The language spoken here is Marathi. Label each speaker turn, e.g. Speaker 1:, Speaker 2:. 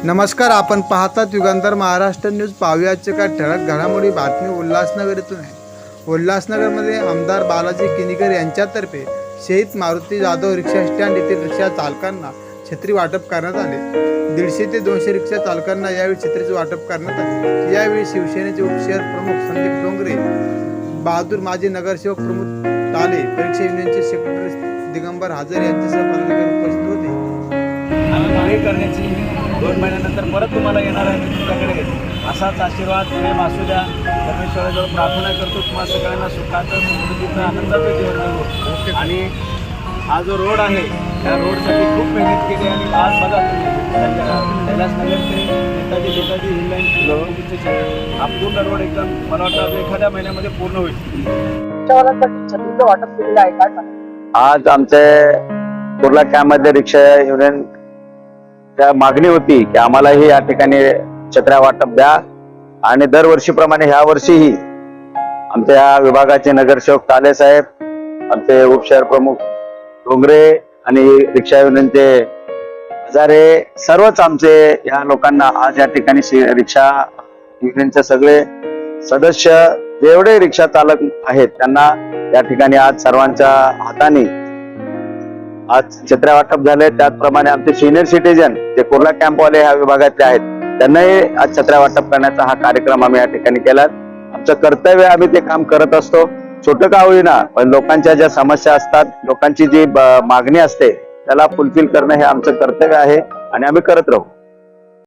Speaker 1: नमस्कार, आपण पाहतात युगंधर महाराष्ट्र न्यूज. पाहुयाचे काय ठळक घडामोडी. बातमी उल्हासनगर येथून आहे. उल्हासनगरमध्ये आमदार बालाजी किनीकर यांच्यातर्फे शहीद मारुती जाधव रिक्षा स्टँड येथील रिक्षा चालकांना छत्री वाटप करण्यात आले. 150 ते 200 रिक्षा चालकांना यावेळी छत्रीचे वाटप करण्यात आले. यावेळी शिवसेनेचे उपशहर प्रमुख संदीप डोंगरे, बहादूर माजी नगरसेवक प्रमुख टाले, परीक्षा युनियनचे सेक्रेटरी दिगंबर हजर यांच्यासह पदाधिकारी उपस्थित होते.
Speaker 2: मागणी करण्याची 2 महिन्यानंतर परत तुम्हाला येणार आहे. मी तुमच्याकडे असाच आशीर्वाद प्रेम असू द्या. परमेश्वराजवळ प्रार्थना करतो तुम्हाला सगळ्यांना सुखाचं समृद्धीचं आनंदाचं जीवन जगू. आणि हा जो रोड आहे त्या रोडसाठी खूप मेहनत केली आणि आज बघा तुम्ही कैलासनगर ते नेताजी हिल हा पूर्ण रोड एकदम मला वाटतं एखाद्या महिन्यामध्ये पूर्ण होईल.
Speaker 3: वाटप केलेलं आहे काय?
Speaker 4: आज आमचे कुर्ला कॅम्पमध्ये रिक्षा युनियन त्या मागणी होती की आम्हालाही या ठिकाणी छत्र्या वाटप द्या. आणि दरवर्षीप्रमाणे ह्या वर्षीही आमच्या या विभागाचे नगरसेवक टाले साहेब, आमचे उपशहर प्रमुख डोंगरे आणि रिक्षा युनियनचे हजारे, सर्वच आमचे या लोकांना आज या ठिकाणी रिक्षा युनियनचे सगळे सदस्य जेवढे रिक्षा चालक आहेत त्यांना या ठिकाणी आज सर्वांच्या हाताने आज छत्र्या वाटप झाले. त्याचप्रमाणे आमचे सिनियर सिटीजन जे कुर्ला कॅम्पवाले ह्या विभागातले आहेत त्यांनाही आज छत्र्या वाटप करण्याचा हा कार्यक्रम आम्ही या ठिकाणी केला. आमचं कर्तव्य, आम्ही ते काम करत असतो. छोटं का होईना, पण लोकांच्या ज्या समस्या असतात, लोकांची जी मागणी असते त्याला फुलफिल करणं हे आमचं कर्तव्य आहे आणि आम्ही करत राहू.